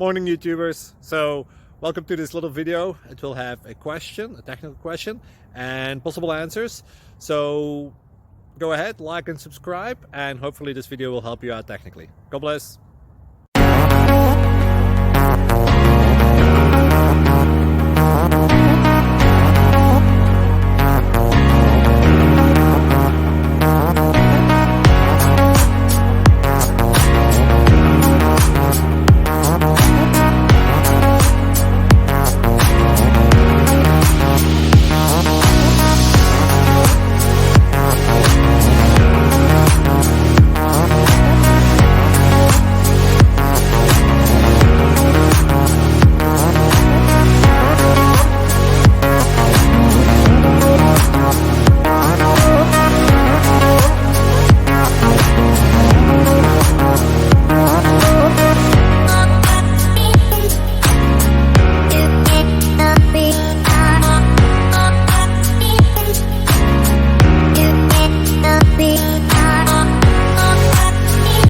Morning YouTubers. So welcome to this little video. It will have a question, a technical question, and possible answers. So go ahead, like and subscribe, and hopefully this video will help you out technically. God bless.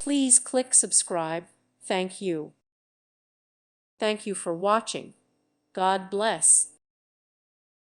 Please click subscribe. Thank you. Thank you for watching. God bless.